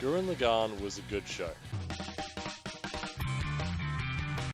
Gurren Lagann was a good show.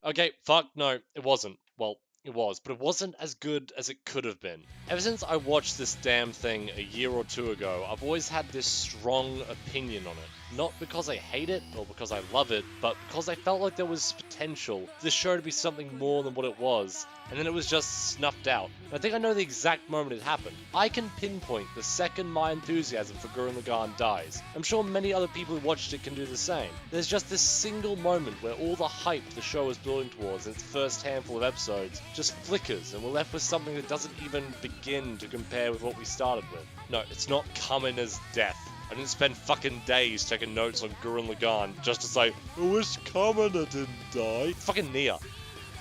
Okay, fuck, no, it wasn't. Well, it was, but it wasn't as good as it could have been. Ever since I watched this damn thing a year or two ago, I've always had this strong opinion on it. Not because I hate it, or because I love it, but because I felt like there was potential for this show to be something more than what it was, and then it was just snuffed out. And I think I know the exact moment it happened. I can pinpoint the second my enthusiasm for Gurren Lagann dies. I'm sure many other people who watched it can do the same. There's just this single moment where all the hype the show is building towards in its first handful of episodes just flickers, and we're left with something that doesn't even begin to compare with what we started with. No, it's not Kamina's death. I didn't spend fucking days taking notes on Gurren Lagann just to say, I wish Kamina didn't die. Fucking Nia.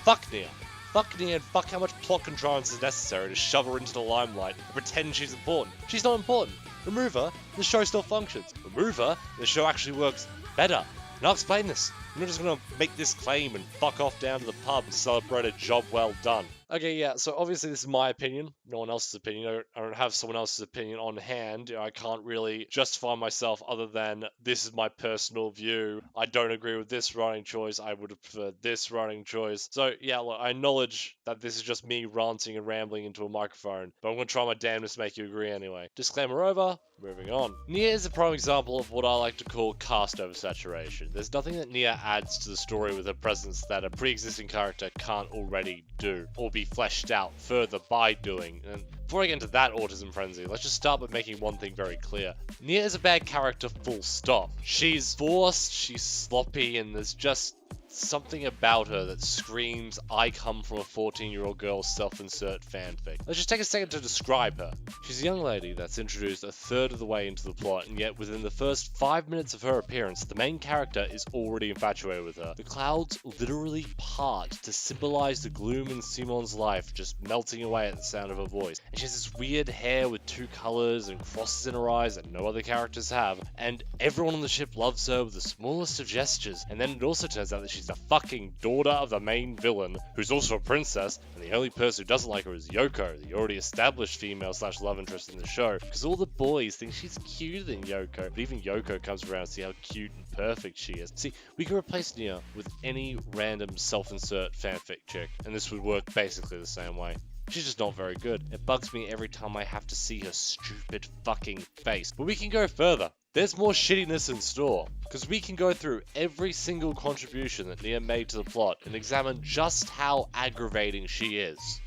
Fuck Nia. Fuck Nia and fuck how much plot contrivance is necessary to shove her into the limelight and pretend she's important. She's not important. Remove her, the show still functions. Remove her, the show actually works better. And I'll explain this. I'm not just gonna make this claim and fuck off down to the pub to celebrate a job well done. Okay, yeah, so obviously this is my opinion, no one else's opinion. I don't have someone else's opinion on hand. I can't really justify myself other than this is my personal view. I don't agree with this writing choice. I would have preferred this writing choice. So yeah, look, I acknowledge that this is just me ranting and rambling into a microphone, but I'm going to try my damnedest to make you agree anyway. Disclaimer over, moving on. Nia is a prime example of what I like to call cast oversaturation. There's nothing that Nia adds to the story with her presence that a pre-existing character can't already do, or be fleshed out further by doing. And before I get into that autism frenzy, let's just start by making one thing very clear. Nia is a bad character, full stop. She's forced, she's sloppy, and there's just something about her that screams, I come from a 14-year-old girl's self-insert fanfic. Let's just take a second to describe her. She's a young lady that's introduced a third of the way into the plot, and yet within the first 5 minutes of her appearance, the main character is already infatuated with her. The clouds literally part to symbolize the gloom in Simon's life just melting away at the sound of her voice. And she has this weird hair with two colors and crosses in her eyes that no other characters have, and everyone on the ship loves her with the smallest of gestures. And then it also turns out that she's the fucking daughter of the main villain, who's also a princess, and the only person who doesn't like her is Yoko, the already established female/love interest in the show, because all the boys think she's cuter than Yoko, but even Yoko comes around to see how cute and perfect she is. See, we can replace Nia with any random self-insert fanfic chick, and this would work basically the same way. She's just not very good. It bugs me every time I have to see her stupid fucking face. But we can go further. There's more shittiness in store, because we can go through every single contribution that Nia made to the plot and examine just how aggravating she is.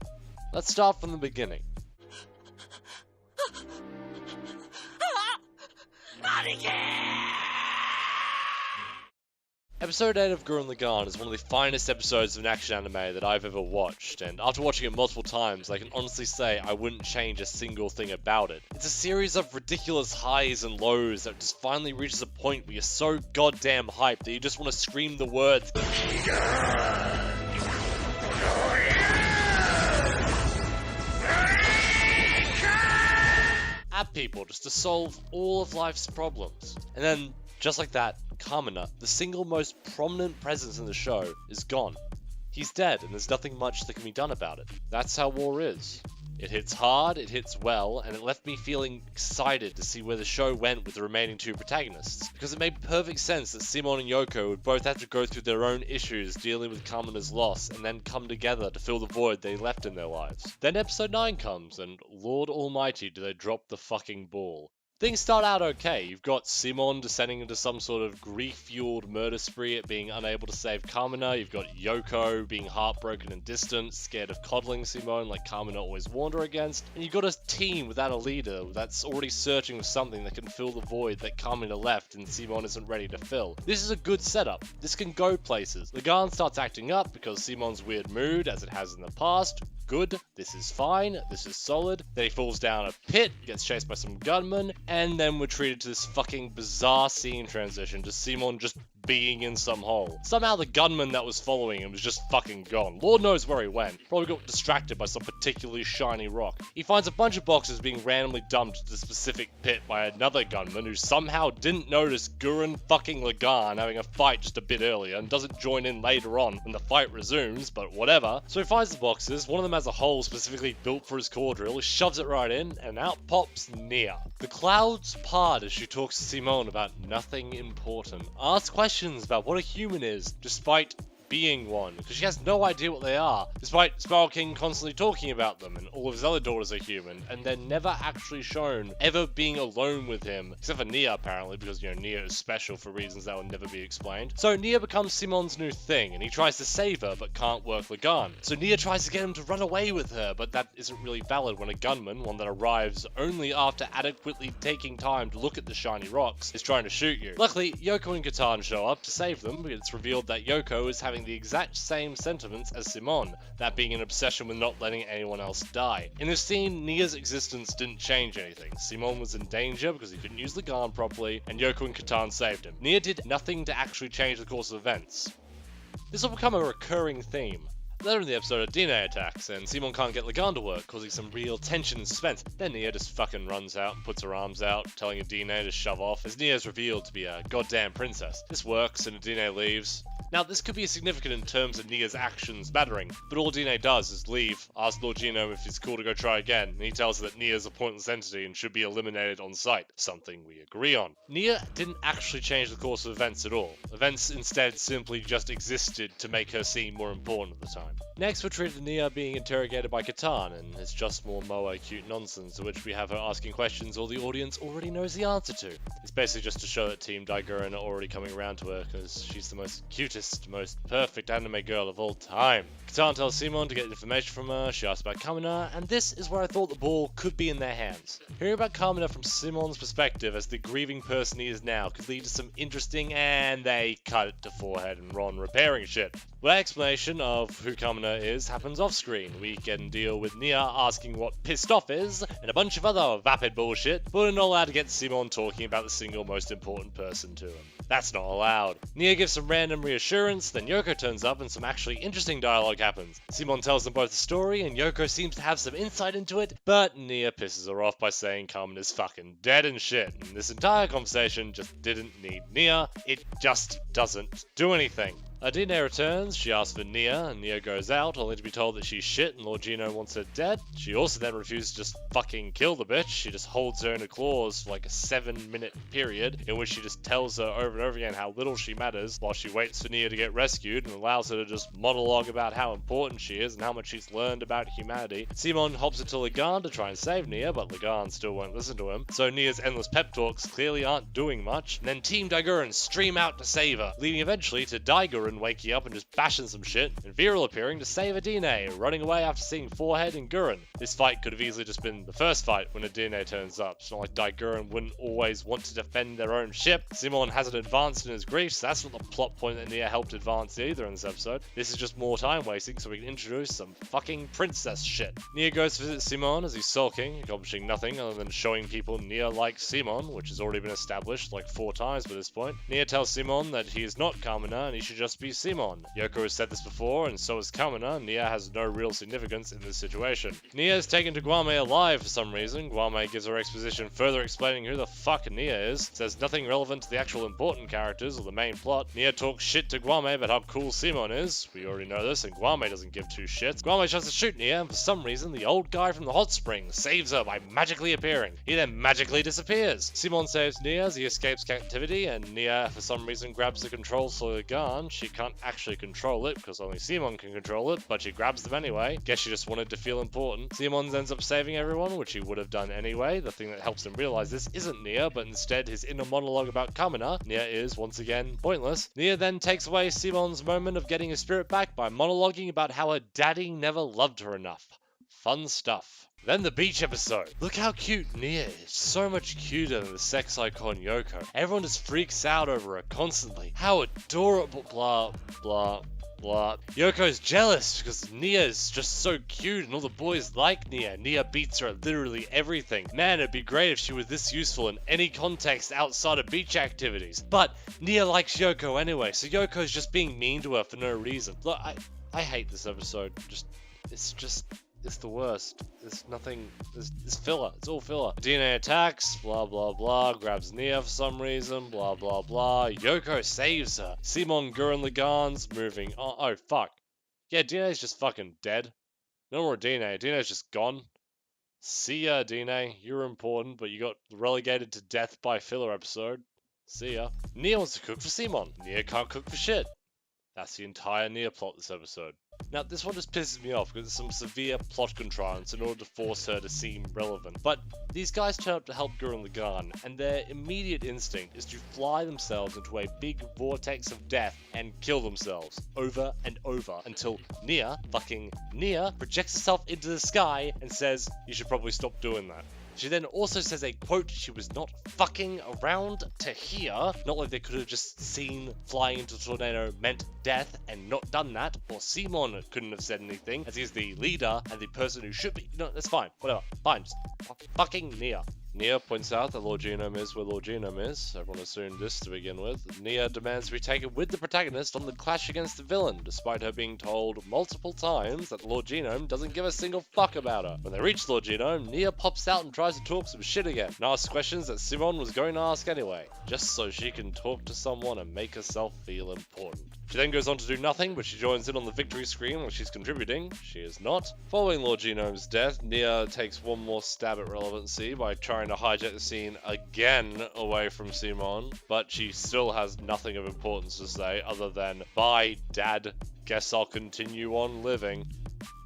Let's start from the beginning. Episode 8 of Gurren Lagann is one of the finest episodes of an action anime that I've ever watched, and after watching it multiple times, I can honestly say I wouldn't change a single thing about it. It's a series of ridiculous highs and lows that just finally reaches a point where you're so goddamn hyped that you just want to scream the words at people just to solve all of life's problems. And then, just like that, Kamina, the single most prominent presence in the show, is gone. He's dead, and there's nothing much that can be done about it. That's how war is. It hits hard, it hits well, and it left me feeling excited to see where the show went with the remaining two protagonists, because it made perfect sense that Simon and Yoko would both have to go through their own issues dealing with Kamina's loss, and then come together to fill the void they left in their lives. Then episode 9 comes, and Lord Almighty do they drop the fucking ball. Things start out okay. You've got Simon descending into some sort of grief-fueled murder spree at being unable to save Kamina. You've got Yoko being heartbroken and distant, scared of coddling Simon like Kamina always warned her against. And you've got a team without a leader that's already searching for something that can fill the void that Kamina left and Simon isn't ready to fill. This is a good setup. This can go places. Lagann starts acting up because Simon's weird mood, as it has in the past. Good, this is fine, this is solid. Then he falls down a pit, gets chased by some gunmen, and then we're treated to this fucking bizarre scene transition to Simon just being in some hole. Somehow the gunman that was following him was just fucking gone. Lord knows where he went. Probably got distracted by some particularly shiny rock. He finds a bunch of boxes being randomly dumped to the specific pit by another gunman who somehow didn't notice Gurren fucking Lagann having a fight just a bit earlier and doesn't join in later on when the fight resumes, but whatever. So he finds the boxes, one of them has a hole specifically built for his core drill, he shoves it right in, and out pops Nia. The clouds part as she talks to Simone about nothing important, asks questions about what a human is, despite being one, because she has no idea what they are, despite Spiral King constantly talking about them, and all of his other daughters are human, and they're never actually shown ever being alone with him, except for Nia apparently, because, you know, Nia is special for reasons that will never be explained. So Nia becomes Simone's new thing, and he tries to save her, but can't work Lagann. So Nia tries to get him to run away with her, but that isn't really valid when a gunman, one that arrives only after adequately taking time to look at the shiny rocks, is trying to shoot you. Luckily, Yoko and Catan show up to save them, but it's revealed that Yoko is having the exact same sentiments as Simone, that being an obsession with not letting anyone else die. In this scene, Nia's existence didn't change anything. Simone was in danger because he couldn't use the gun properly, and Yoko and Catan saved him. Nia did nothing to actually change the course of events. This will become a recurring theme. Later in the episode, Dine attacks, and Simone can't get Lagann to work, causing some real tension and suspense. Then Nia just fucking runs out and puts her arms out, telling Dine to shove off, as Nia is revealed to be a goddamn princess. This works, and Dine leaves. Now, this could be significant in terms of Nia's actions mattering, but all Dine does is leave, ask Lord Gino if it's cool to go try again, and he tells her that Nia's a pointless entity and should be eliminated on sight, something we agree on. Nia didn't actually change the course of events at all. Events instead simply just existed to make her seem more important at the time. Next, we're treated to Nia being interrogated by Catan, and it's just more Moa cute nonsense, to which we have her asking questions all the audience already knows the answer to. It's basically just to show that Team Daiguren are already coming around to her, because she's the most cutest, most perfect anime girl of all time. Catan tells Simone to get information from her, she asks about Kamina, and this is where I thought the ball could be in their hands. Hearing about Kamina from Simone's perspective as the grieving person he is now could lead to some interesting, and they cut it to Forehead and Ron repairing shit. Well, that explanation of who Kamina is happens off screen. We can deal with Nia asking what pissed off is, and a bunch of other vapid bullshit, but we're not allowed to get Simone talking about the single most important person to him. That's not allowed. Nia gives some random reassurance, then Yoko turns up and some actually interesting dialogue happens. Simone tells them both the story, and Yoko seems to have some insight into it, but Nia pisses her off by saying Kamina's fucking dead and shit, and this entire conversation just didn't need Nia. It just doesn't do anything. Dine returns, she asks for Nia, and Nia goes out, only to be told that she's shit and Lord Gino wants her dead. She also then refuses to just fucking kill the bitch. She just holds her in her claws for like a 7-minute period, in which she just tells her over and over again how little she matters, while she waits for Nia to get rescued, and allows her to just monologue about how important she is and how much she's learned about humanity. Simone hops into Lagann to try and save Nia, but Lagann still won't listen to him, so Nia's endless pep talks clearly aren't doing much, and then Team Daiguren stream out to save her, leading eventually to Daiguren waking up and just bashing some shit, and Viral appearing to save Adine, running away after seeing Forehead and Gurren. This fight could have easily just been the first fight when Adine turns up. It's not like Daiguren wouldn't always want to defend their own ship. Simon hasn't advanced in his grief, so that's not the plot point that Nia helped advance either in this episode. This is just more time wasting so we can introduce some fucking princess shit. Nia goes to visit Simon as he's sulking, accomplishing nothing other than showing people Nia likes Simon, which has already been established like 4 times by this point. Nia tells Simon that he is not Kamina and he should just be Simon. Yoko has said this before, and so has Kamina. Nia has no real significance in this situation. Nia is taken to Guame alive for some reason. Guame gives her exposition further explaining who the fuck Nia is. Says nothing relevant to the actual important characters or the main plot. Nia talks shit to Guame about how cool Simon is. We already know this, and Guame doesn't give 2 shits. Guame tries to shoot Nia, and for some reason, the old guy from the hot springs saves her by magically appearing. He then magically disappears. Simon saves Nia as he escapes captivity, and Nia, for some reason, grabs the controls for Lagann. She can't actually control it because only Simon can control it, but she grabs them anyway. Guess she just wanted to feel important. Simon ends up saving everyone, which he would have done anyway. The thing that helps him realize this isn't Nia, but instead his inner monologue about Kamina. Nia is, once again, pointless. Nia then takes away Simon's moment of getting his spirit back by monologuing about how her daddy never loved her enough. Fun stuff. Then the beach episode. Look how cute Nia is. So much cuter than the sex icon Yoko. Everyone just freaks out over her constantly. How adorable, blah, blah, blah. Yoko's jealous because Nia's just so cute and all the boys like Nia. Nia beats her at literally everything. Man, it'd be great if she was this useful in any context outside of beach activities. But Nia likes Yoko anyway, so Yoko's just being mean to her for no reason. Look, I hate this episode. It's the worst. It's nothing. It's filler. It's all filler. DNA attacks, blah blah blah, grabs Nia for some reason, blah blah blah. Yoko saves her. Simon Gurren Lagann's moving on. Oh fuck. Yeah, DNA's just fucking dead. No more DNA. DNA's just gone. See ya, DNA. You're important, but you got relegated to death by filler episode. See ya. Nia wants to cook for Simon. Nia can't cook for shit. That's the entire Nia plot this episode. Now, this one just pisses me off because it's some severe plot contrivance in order to force her to seem relevant. But these guys turn up to help Gurren Lagann, and their immediate instinct is to fly themselves into a big vortex of death and kill themselves over and over until Nia, fucking Nia, projects herself into the sky and says, "You should probably stop doing that." She then also says a quote she was not fucking around to hear. Not like they could have just seen flying into a tornado meant death and not done that, or Simon couldn't have said anything, as he's the leader and the person who should be. No, that's fine. Whatever. Fine. Just fucking Nia. Nia points out that Lord Genome is where Lord Genome is. Everyone assumed this to begin with. Nia demands to be taken with the protagonist on the clash against the villain, despite her being told multiple times that Lord Genome doesn't give a single fuck about her. When they reach Lord Genome, Nia pops out and tries to talk some shit again, and asks questions that Simon was going to ask anyway, just so she can talk to someone and make herself feel important. She then goes on to do nothing, but she joins in on the victory screen while she's contributing. She is not. Following Lord Genome's death, Nia takes one more stab at relevancy by trying to hijack the scene again away from Simon, but she still has nothing of importance to say other than, "Bye, Dad. Guess I'll continue on living."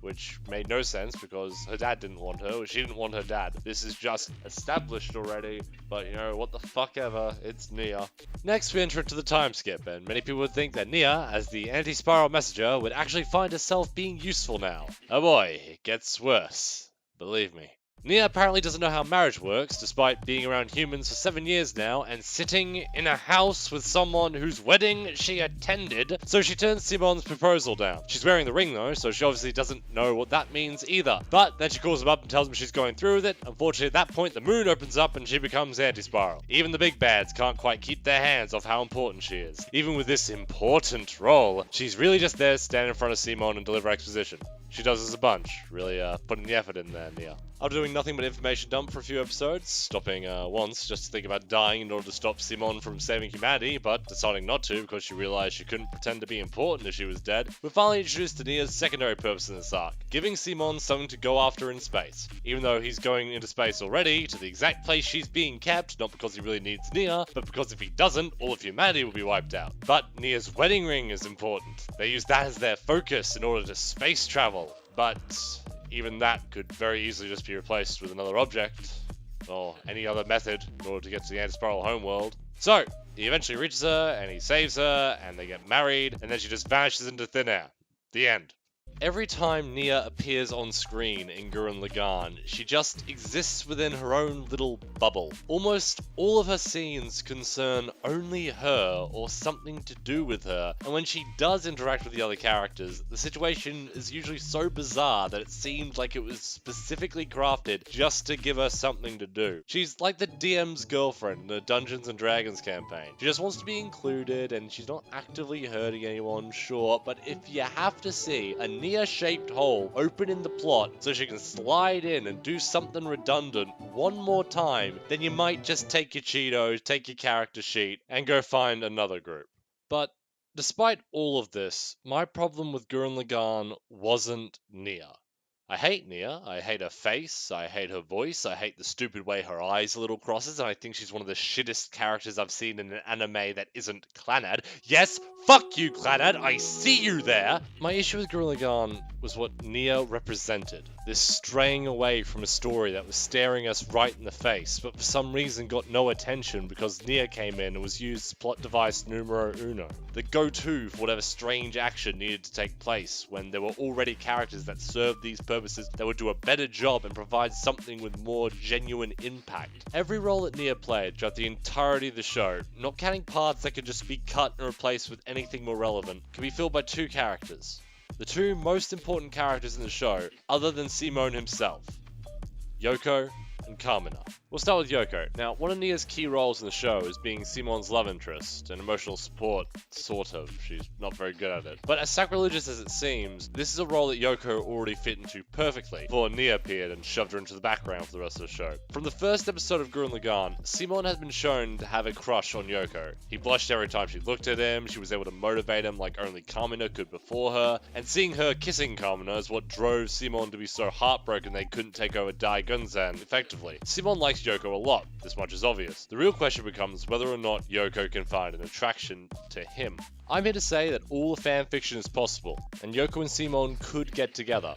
Which made no sense because her dad didn't want her, or she didn't want her dad. This is just established already, but you know, what the fuck ever, it's Nia. Next we enter into the time skip, and many people would think that Nia, as the anti-spiral messenger, would actually find herself being useful now. Oh boy, it gets worse. Believe me. Nia apparently doesn't know how marriage works, despite being around humans for 7 years now and sitting in a house with someone whose wedding she attended, so she turns Simon's proposal down. She's wearing the ring though, so she obviously doesn't know what that means either. But then she calls him up and tells him she's going through with it. Unfortunately, at that point, the moon opens up and she becomes anti-spiral. Even the big bads can't quite keep their hands off how important she is. Even with this important role, she's really just there to stand in front of Simon and deliver exposition. She does this a bunch, really putting the effort in there, Nia. After doing nothing but information dump for a few episodes, stopping once just to think about dying in order to stop Simon from saving humanity, but deciding not to because she realized she couldn't pretend to be important if she was dead, we're finally introduced to Nia's secondary purpose in this arc, giving Simon something to go after in space. Even though he's going into space already, to the exact place she's being kept, not because he really needs Nia, but because if he doesn't, all of humanity will be wiped out. But Nia's wedding ring is important. They use that as their focus in order to space travel. But even that could very easily just be replaced with another object, or any other method in order to get to the anti-spiral homeworld. So, he eventually reaches her, and he saves her, and they get married, and then she just vanishes into thin air. The end. Every time Nia appears on screen in Gurren Lagann, she just exists within her own little bubble. Almost all of her scenes concern only her or something to do with her, and when she does interact with the other characters, the situation is usually so bizarre that it seems like it was specifically crafted just to give her something to do. She's like the DM's girlfriend in the Dungeons and Dragons campaign. She just wants to be included, and she's not actively hurting anyone, sure, but if you have to see a Nia-shaped hole open in the plot so she can slide in and do something redundant one more time, then you might just take your Cheetos, take your character sheet, and go find another group. But despite all of this, my problem with Gurren Lagann wasn't Nia. I hate Nia, I hate her face, I hate her voice, I hate the stupid way her eyes a little crosses, and I think she's one of the shittest characters I've seen in an anime that isn't Clannad. Yes, fuck you, Clannad, I see you there! My issue with Gurren Lagann was what Nia represented. this straying away from a story that was staring us right in the face, but for some reason got no attention because Nia came in and was used as plot device numero uno. The go-to for whatever strange action needed to take place when there were already characters that served these purposes that would do a better job and provide something with more genuine impact. Every role that Nia played throughout the entirety of the show, not counting parts that could just be cut and replaced with anything more relevant, can be filled by two characters. The two most important characters in the show, other than Simon himself, Yoko and Kamina. We'll start with Yoko. Now, one of Nia's key roles in the show is being Simon's love interest and emotional support, sort of. She's not very good at it. But as sacrilegious as it seems, this is a role that Yoko already fit into perfectly before Nia appeared and shoved her into the background for the rest of the show. From the first episode of Gurren Lagann, Simon has been shown to have a crush on Yoko. He blushed every time she looked at him, she was able to motivate him like only Kamina could before her, and seeing her kissing Kamina is what drove Simon to be so heartbroken they couldn't take over Dai Gunzan effectively. Simon likes Yoko a lot, this much is obvious. The real question becomes whether or not Yoko can find an attraction to him. I'm here to say that all the fanfiction is possible, and Yoko and Simon could get together.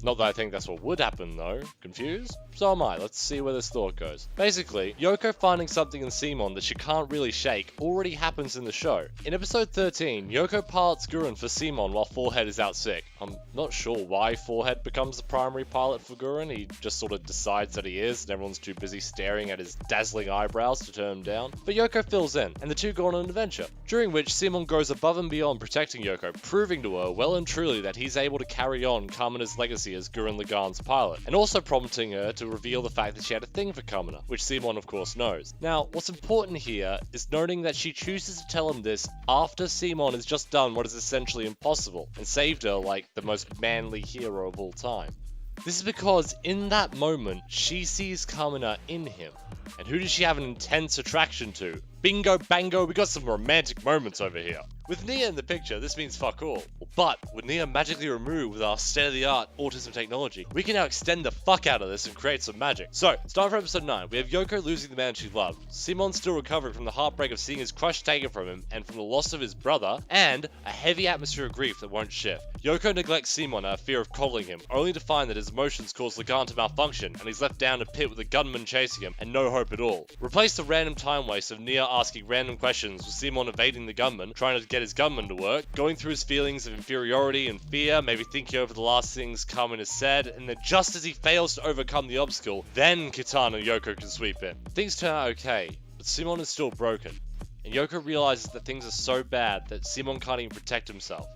Not that I think that's what would happen though. Confused? So am I. Let's see where this thought goes. Basically, Yoko finding something in Simon that she can't really shake already happens in the show. In episode 13, Yoko pilots Gurren for Simon while Forehead is out sick. I'm not sure why Forehead becomes the primary pilot for Gurren. He just sort of decides that he is, and everyone's too busy staring at his dazzling eyebrows to turn him down. But Yoko fills in, and the two go on an adventure, during which Simon goes above and beyond protecting Yoko, proving to her well and truly that he's able to carry on Kamina's legacy as Gurren Lagann's pilot, and also prompting her to reveal the fact that she had a thing for Kamina, which Simon of course knows. Now, what's important here is noting that she chooses to tell him this after Simon has just done what is essentially impossible, and saved her like the most manly hero of all time. This is because in that moment, she sees Kamina in him. And who does she have an intense attraction to? Bingo bango, we got some romantic moments over here. With Nia in the picture, this means fuck all. But with Nia magically removed with our state-of-the-art autism technology, we can now extend the fuck out of this and create some magic. So, starting from episode 9, we have Yoko losing the man she loved, Simon still recovering from the heartbreak of seeing his crush taken from him and from the loss of his brother, and a heavy atmosphere of grief that won't shift. Yoko neglects Simon out of fear of coddling him, only to find that his emotions cause Lagann to malfunction, and he's left down a pit with a gunman chasing him, and no hope at all. Replace the random time waste of Nia asking random questions with Simon evading the gunman, trying to get his gunman to work, going through his feelings of inferiority and fear, maybe thinking over the last things Carmen has said, and then just as he fails to overcome the obstacle, then Kitana and Yoko can sweep in. Things turn out okay, but Simon is still broken, and Yoko realizes that things are so bad that Simon can't even protect himself.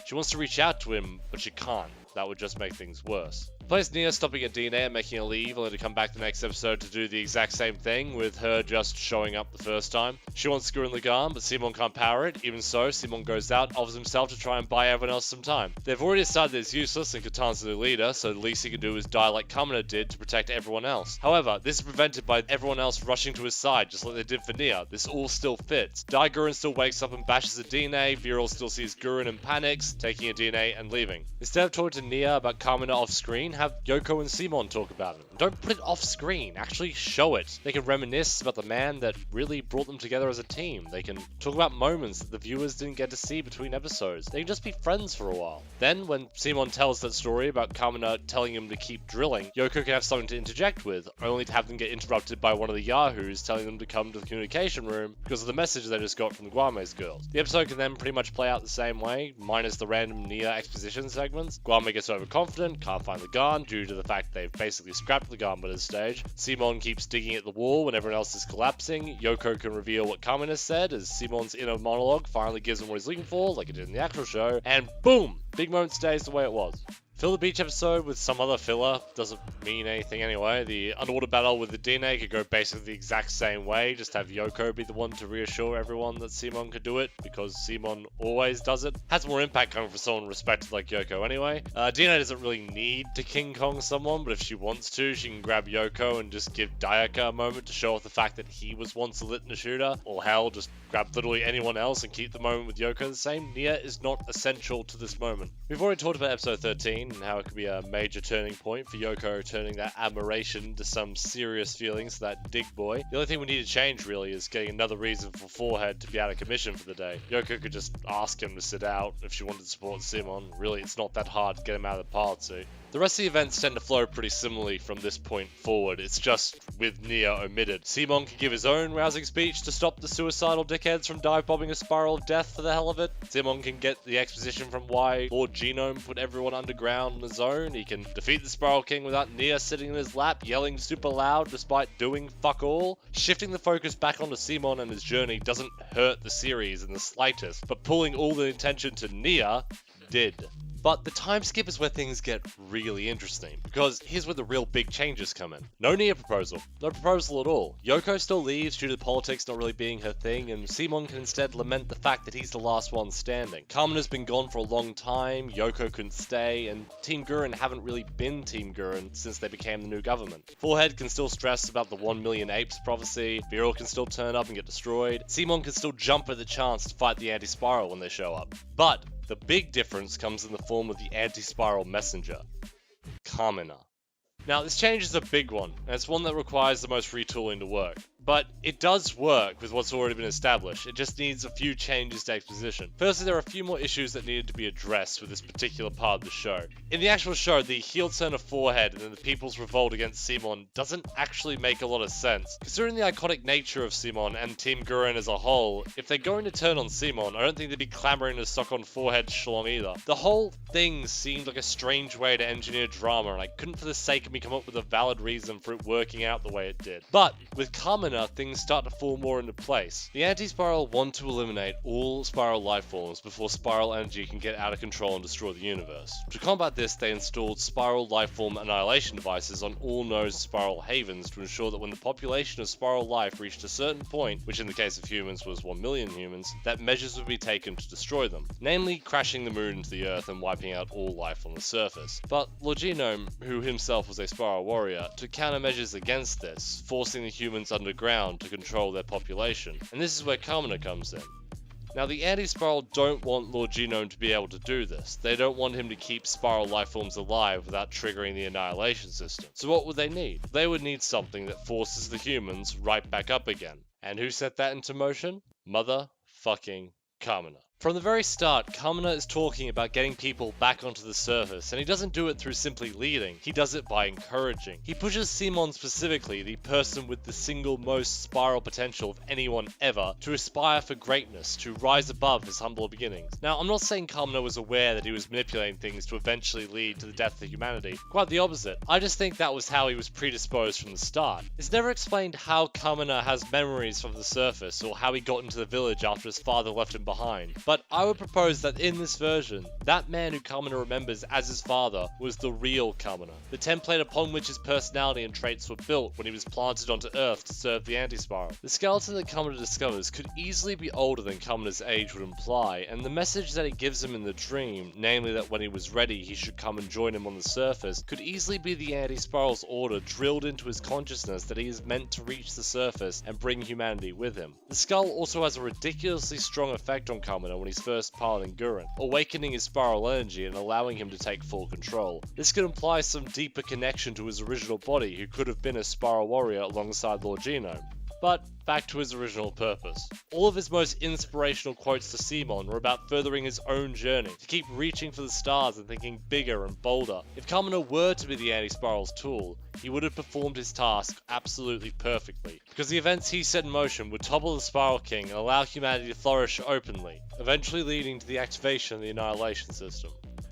She wants to reach out to him, but she can't. That would just make things worse. Plays Nia stopping at DNA and making her leave, only to come back the next episode to do the exact same thing, with her just showing up the first time. She wants Gurren Lagann, but Simon can't power it. Even so, Simon goes out, offers himself to try and buy everyone else some time. They've already decided that he's useless and Katana's the leader, so the least he can do is die like Kamina did to protect everyone else. However, this is prevented by everyone else rushing to his side, just like they did for Nia. This all still fits. Dai Gurren still wakes up and bashes a DNA, Viral still sees Gurren and panics, taking a DNA and leaving. Instead of talking to Nia about Kamina off screen, have Yoko and Simon talk about it. Don't put it off screen, actually show it. They can reminisce about the man that really brought them together as a team. They can talk about moments that the viewers didn't get to see between episodes. They can just be friends for a while. Then, when Simon tells that story about Kamina telling him to keep drilling, Yoko can have something to interject with, only to have them get interrupted by one of the yahoos telling them to come to the communication room because of the message they just got from the Guame's girls. The episode can then pretty much play out the same way, minus the random Nia exposition segments. Guame gets overconfident, can't find the gun due to the fact they've basically scrapped the gun by this stage. Simon keeps digging at the wall when everyone else is collapsing. Yoko can reveal what Kamina said as Simon's inner monologue finally gives him what he's looking for, like it did in the actual show, and boom! Big moment stays the way it was. Fill the beach episode with some other filler, doesn't mean anything anyway. The underwater battle with the DNA could go basically the exact same way, just have Yoko be the one to reassure everyone that Simon could do it, because Simon always does it. Has more impact coming from someone respected like Yoko anyway. DNA doesn't really need to King Kong someone, but if she wants to, she can grab Yoko and just give Dayaka a moment to show off the fact that he was once a lit in a shooter, or hell, just grab literally anyone else and keep the moment with Yoko the same. Nia is not essential to this moment. We've already talked about episode 13, and how it could be a major turning point for Yoko turning that admiration to some serious feelings for that dig boy. The only thing we need to change really is getting another reason for Forehead to be out of commission for the day. Yoko could just ask him to sit out if she wanted to support Simon. Really, it's not that hard to get him out of the pilot suit. The rest of the events tend to flow pretty similarly from this point forward, it's just with Nia omitted. Simon can give his own rousing speech to stop the suicidal dickheads from dive-bombing a spiral of death for the hell of it. Simon can get the exposition from why Lord Genome put everyone underground on his own. He can defeat the Spiral King without Nia sitting in his lap, yelling super loud despite doing fuck all. Shifting the focus back onto Simon and his journey doesn't hurt the series in the slightest, but pulling all the attention to Nia did. But the time skip is where things get really interesting, because here's where the real big changes come in. No Nia proposal. No proposal at all. Yoko still leaves due to politics not really being her thing, and Simon can instead lament the fact that he's the last one standing. Kamina's been gone for a long time, Yoko couldn't stay, and Team Gurren haven't really been Team Gurren since they became the new government. Forehead can still stress about the 1 million apes prophecy, Viral can still turn up and get destroyed, Simon can still jump at the chance to fight the anti-spiral when they show up. But the big difference comes in the form of the anti-spiral messenger, Kamina. Now, this change is a big one, and it's one that requires the most retooling to work. But it does work with what's already been established, it just needs a few changes to exposition. Firstly, there are a few more issues that needed to be addressed with this particular part of the show. In the actual show, the heel turn of Forehead and then the people's revolt against Simon doesn't actually make a lot of sense. Considering the iconic nature of Simon and Team Gurren as a whole, if they're going to turn on Simon, I don't think they'd be clamoring to suck on Forehead's schlong either. The whole thing seemed like a strange way to engineer drama, and I couldn't for the sake of me come up with a valid reason for it working out the way it did. But with Kamina, things start to fall more into place. The anti-spiral want to eliminate all spiral life forms before spiral energy can get out of control and destroy the universe. To combat this, they installed spiral life form annihilation devices on all known spiral havens to ensure that when the population of spiral life reached a certain point, which in the case of humans was 1 million humans, that measures would be taken to destroy them, namely crashing the moon into the earth and wiping out all life on the surface. But Lord Genome, who himself was a spiral warrior, took countermeasures against this, forcing the humans underground to control their population, and this is where Kamina comes in. Now, the anti-spiral don't want Lord Genome to be able to do this. They don't want him to keep spiral lifeforms alive without triggering the annihilation system. So what would they need? They would need something that forces the humans right back up again. And who set that into motion? Motherfucking Kamina. From the very start, Kamina is talking about getting people back onto the surface, and he doesn't do it through simply leading, he does it by encouraging. He pushes Simon specifically, the person with the single most spiral potential of anyone ever, to aspire for greatness, to rise above his humble beginnings. Now, I'm not saying Kamina was aware that he was manipulating things to eventually lead to the death of humanity. Quite the opposite. I just think that was how he was predisposed from the start. It's never explained how Kamina has memories from the surface, or how he got into the village after his father left him behind. But I would propose that in this version, that man who Kamina remembers as his father was the real Kamina, the template upon which his personality and traits were built when he was planted onto Earth to serve the anti-spiral. The skeleton that Kamina discovers could easily be older than Kamina's age would imply, and the message that he gives him in the dream, namely that when he was ready he should come and join him on the surface, could easily be the anti-spiral's order drilled into his consciousness that he is meant to reach the surface and bring humanity with him. The skull also has a ridiculously strong effect on Kamina when he's first piloting Gurren, awakening his spiral energy and allowing him to take full control. This could imply some deeper connection to his original body, who could have been a spiral warrior alongside Lord Genome. But back to his original purpose. All of his most inspirational quotes to Simon were about furthering his own journey, to keep reaching for the stars and thinking bigger and bolder. If Kamina were to be the anti-spiral's tool, he would have performed his task absolutely perfectly, because the events he set in motion would topple the Spiral King and allow humanity to flourish openly, eventually leading to the activation of the annihilation system.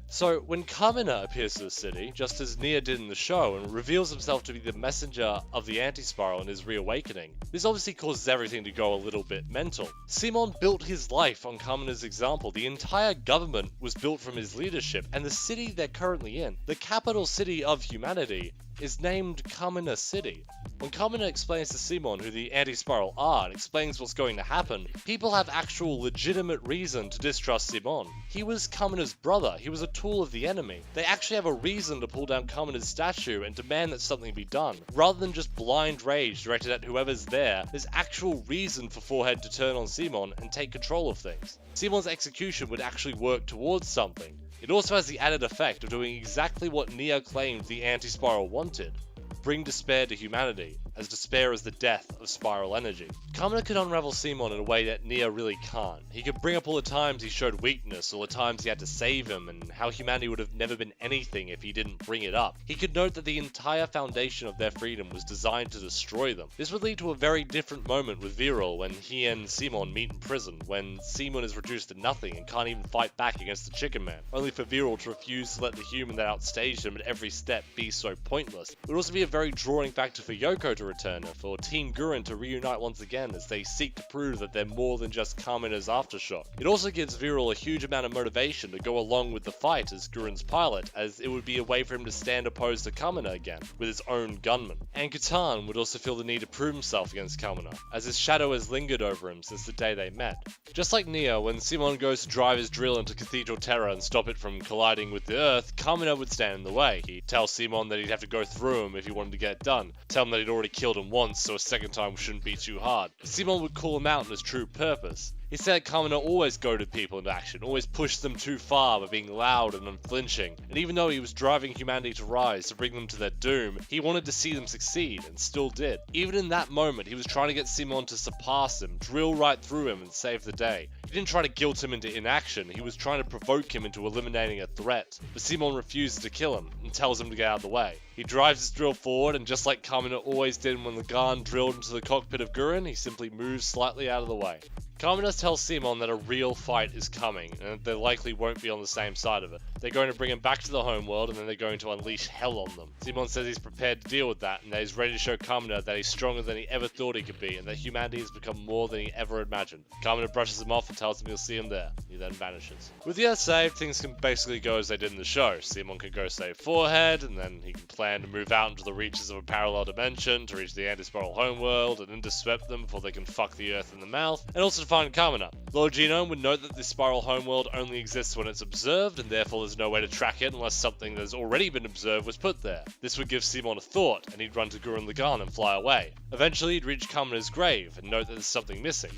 So, when Kamina appears to the city, just as Nia did in the show, and reveals himself to be the messenger of the anti-spiral in his reawakening, this obviously causes everything to go a little bit mental. Simon built his life on Kamina's example. The entire government was built from his leadership, and the city they're currently in, the capital city of humanity, is named Kamina City. When Kamina explains to Simon who the anti-spiral are and explains what's going to happen, people have actual legitimate reason to distrust Simon. He was Kamina's brother, he was a tool of the enemy. They actually have a reason to pull down Kamina's statue and demand that something be done. Rather than just blind rage directed at whoever's there's actual reason for Forehead to turn on Simon and take control of things. Simon's execution would actually work towards something. It also has the added effect of doing exactly what Nia claimed the anti-spiral wanted: bring despair to humanity. as despair is the death of spiral energy. Kamina could unravel Simon in a way that Nia really can't. He could bring up all the times he showed weakness, all the times he had to save him, and how humanity would have never been anything if he didn't bring it up. He could note that the entire foundation of their freedom was designed to destroy them. This would lead to a very different moment with Viral when he and Simon meet in prison, when Simon is reduced to nothing and can't even fight back against the Chicken Man, only for Viral to refuse to let the human that outstaged him at every step be so pointless. It would also be a very drawing factor for Yoko to return, and for Team Gurren to reunite once again as they seek to prove that they're more than just Kamina's aftershock. It also gives Viral a huge amount of motivation to go along with the fight as Gurren's pilot, as it would be a way for him to stand opposed to Kamina again, with his own gunman. And Kutan would also feel the need to prove himself against Kamina, as his shadow has lingered over him since the day they met. Just like Nia, when Simon goes to drive his drill into Cathedral Terra and stop it from colliding with the Earth, Kamina would stand in the way. He'd tell Simon that he'd have to go through him if he wanted to get it done, tell him that he'd already killed him once, so a second time shouldn't be too hard. Simon would call him out on his true purpose. He said Kamina always goaded people into action, always pushed them too far by being loud and unflinching, and even though he was driving humanity to rise to bring them to their doom, he wanted to see them succeed, and still did. Even in that moment, he was trying to get Simon to surpass him, drill right through him and save the day. He didn't try to guilt him into inaction, he was trying to provoke him into eliminating a threat, but Simon refuses to kill him, and tells him to get out of the way. He drives his drill forward, and just like Kamina always did when Lagann drilled into the cockpit of Gurren, he simply moves slightly out of the way. Kamina tells Simon that a real fight is coming, and that they likely won't be on the same side of it. They're going to bring him back to the homeworld, and then they're going to unleash hell on them. Simon says he's prepared to deal with that, and that he's ready to show Kamina that he's stronger than he ever thought he could be, and that humanity has become more than he ever imagined. Kamina brushes him off and tells him he'll see him there. He then vanishes. With the Earth saved, things can basically go as they did in the show. Simon can go save Forehead, and then he can plan to move out into the reaches of a parallel dimension to reach the anti-spiral homeworld and interswept them before they can fuck the Earth in the mouth, and also to find Kamina. Lord Genome would note that this spiral homeworld only exists when it's observed, and therefore there's no way to track it unless something that has already been observed was put there. This would give Simon a thought, and he'd run to Gurren Lagann and fly away. Eventually he'd reach Kamina's grave and note that there's something missing.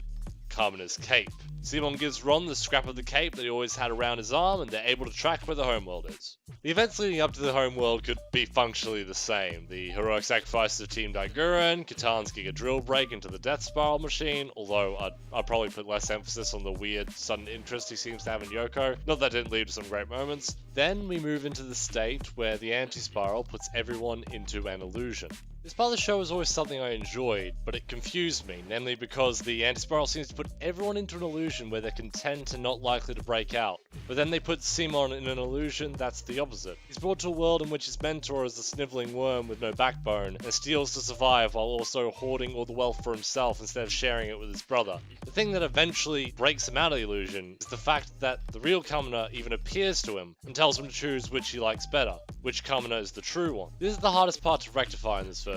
Kamina's cape. Simon gives Ron the scrap of the cape that he always had around his arm, and they're able to track where the homeworld is. The events leading up to the homeworld could be functionally the same. The heroic sacrifices of Team Gurren, Katan's Giga Drill break into the Death Spiral machine, although I'd probably put less emphasis on the weird sudden interest he seems to have in Yoko. Not that it didn't lead to some great moments. Then we move into the state where the anti-spiral puts everyone into an illusion. This part of the show was always something I enjoyed, but it confused me, namely because the anti-spiral seems to put everyone into an illusion where they're content and not likely to break out. But then they put Simon in an illusion that's the opposite. He's brought to a world in which his mentor is a sniveling worm with no backbone, and steals to survive while also hoarding all the wealth for himself instead of sharing it with his brother. The thing that eventually breaks him out of the illusion is the fact that the real Kamina even appears to him and tells him to choose which he likes better, which Kamina is the true one. This is the hardest part to rectify in this version.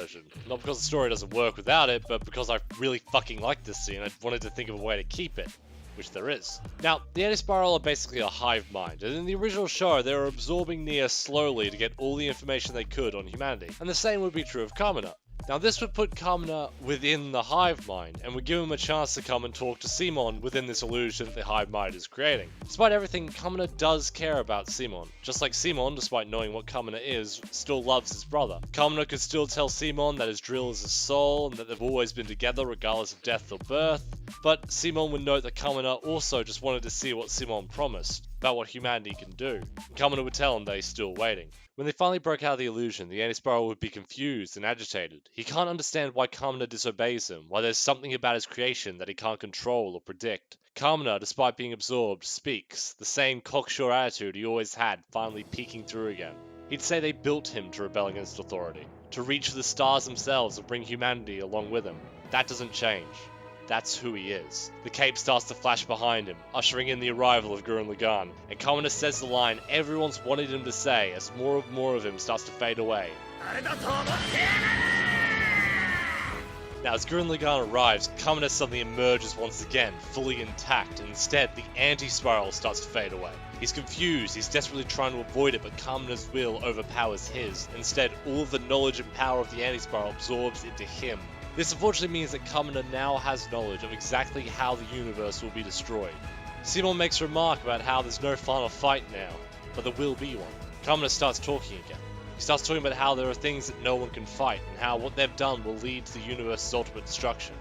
Not because the story doesn't work without it, but because I really fucking like this scene. I wanted to think of a way to keep it, which there is. Now, the anti-spiral are basically a hive mind, and in the original show, they were absorbing Nia slowly to get all the information they could on humanity, and the same would be true of Kamina. Now this would put Kamina within the hive mind, and would give him a chance to come and talk to Simon within this illusion that the hive mind is creating. Despite everything, Kamina does care about Simon. Just like Simon, despite knowing what Kamina is, still loves his brother. Kamina could still tell Simon that his drill is his soul, and that they've always been together regardless of death or birth, but Simon would note that Kamina also just wanted to see what Simon promised, about what humanity can do, and Kamina would tell him that he's still waiting. When they finally broke out of the illusion, the anti-spiral would be confused and agitated. He can't understand why Kamina disobeys him, why there's something about his creation that he can't control or predict. Kamina, despite being absorbed, speaks, the same cocksure attitude he always had finally peeking through again. He'd say they built him to rebel against authority, to reach for the stars themselves and bring humanity along with him. That doesn't change. That's who he is. The cape starts to flash behind him, ushering in the arrival of Gurren Lagann, and Kamina says the line everyone's wanted him to say as more of him starts to fade away. Now as Gurren Lagann arrives, Kamina suddenly emerges once again, fully intact, and instead the anti-spiral starts to fade away. He's confused, he's desperately trying to avoid it, but Kamina's will overpowers his. Instead, all of the knowledge and power of the anti-spiral absorbs into him. This unfortunately means that Kamina now has knowledge of exactly how the universe will be destroyed. Simon makes a remark about how there's no final fight now, but there will be one. Kamina starts talking again. He starts talking about how there are things that no one can fight, and how what they've done will lead to the universe's ultimate destruction.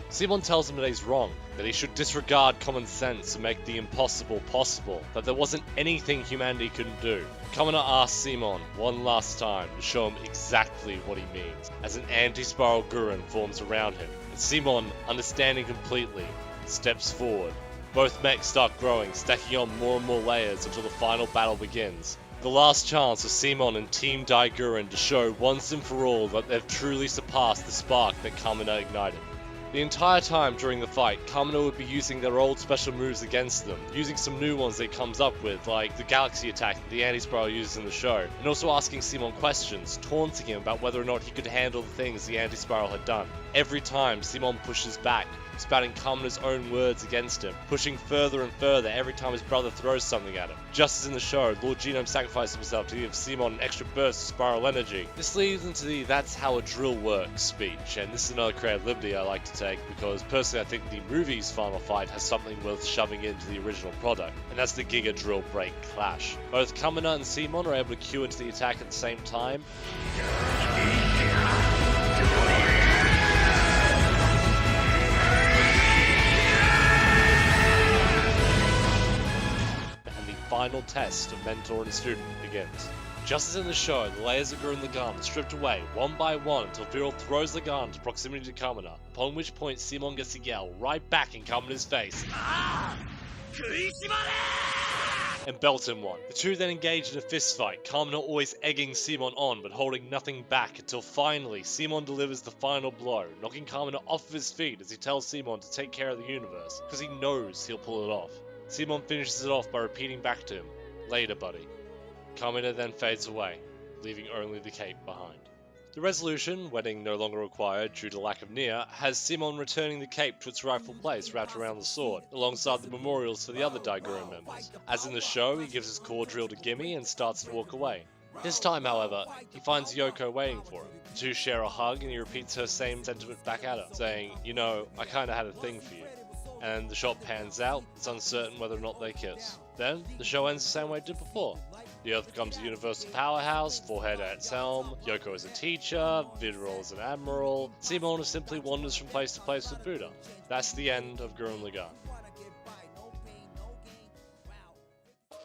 Simon tells him that he's wrong, that he should disregard common sense and make the impossible possible, that there wasn't anything humanity couldn't do. Kamina asks Simon one last time to show him exactly what he means, as an anti-spiral Gurren forms around him, and Simon, understanding completely, steps forward. Both mechs start growing, stacking on more and more layers until the final battle begins. The last chance for Simon and Team Daiguren to show once and for all that they've truly surpassed the spark that Kamina ignited. The entire time during the fight, Kamina would be using their old special moves against them, using some new ones that he comes up with, like the Galaxy attack that the Anti-Spiral uses in the show, and also asking Simon questions, taunting him about whether or not he could handle the things the Anti-Spiral had done. Every time, Simon pushes back, spouting Kamina's own words against him, pushing further and further every time his brother throws something at him. Just as in the show, Lord Genome sacrifices himself to give Simon an extra burst of spiral energy. This leads into the "that's how a drill works" speech, and this is another creative liberty I like to take because personally I think the movie's final fight has something worth shoving into the original product, and that's the Giga Drill Break Clash. Both Kamina and Simon are able to cue into the attack at the same time. Final test of mentor and student begins. Just as in the show, the layers of Gurren Lagann are stripped away one by one until Viral throws Lagann to proximity to Kamina, upon which point Simon gets to yell right back in Kamina's face and belt him one. The two then engage in a fist fight, Kamina always egging Simon on but holding nothing back until finally Simon delivers the final blow, knocking Kamina off of his feet as he tells Simon to take care of the universe, because he knows he'll pull it off. Simon finishes it off by repeating back to him, "Later, buddy." Kamina then fades away, leaving only the cape behind. The resolution, wedding no longer required due to lack of Nia, has Simon returning the cape to its rightful place wrapped around the sword, alongside the memorials for the other Daiguren members. As in the show, he gives his core drill to Gimme and starts to walk away. This time, however, he finds Yoko waiting for him. The two share a hug and he repeats her same sentiment back at her, saying, "You know, I kinda had a thing for you." And the shot pans out, it's uncertain whether or not they kiss. Then, the show ends the same way it did before. The Earth becomes a universal powerhouse, Forehead at its helm, Yoko is a teacher, Viral is an admiral, Simon simply wanders from place to place with Buddha. That's the end of Gurren Lagann.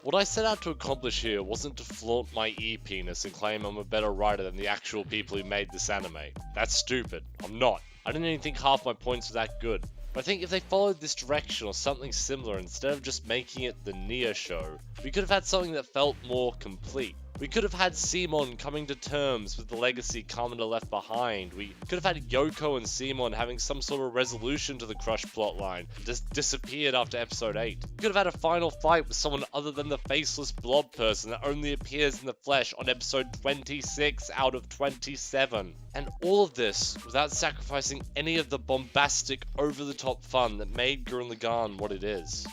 What I set out to accomplish here wasn't to flaunt my E-penis and claim I'm a better writer than the actual people who made this anime. That's stupid. I'm not. I didn't even think half my points were that good. But I think if they followed this direction or something similar instead of just making it the Nia show, we could have had something that felt more complete. We could have had Simon coming to terms with the legacy Kamina left behind. We could have had Yoko and Simon having some sort of resolution to the Crush plotline that just disappeared after episode 8. We could have had a final fight with someone other than the faceless blob person that only appears in the flesh on episode 26 out of 27. And all of this without sacrificing any of the bombastic, over-the-top fun that made Gurren Lagann what it is.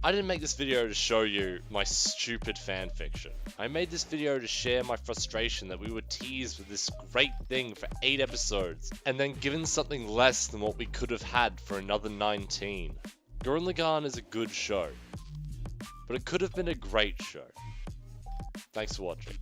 I didn't make this video to show you my stupid fanfiction. I made this video to share my frustration that we were teased with this great thing for 8 episodes, and then given something less than what we could have had for another 19. Gurren Lagann is a good show, but it could have been a great show. Thanks for watching.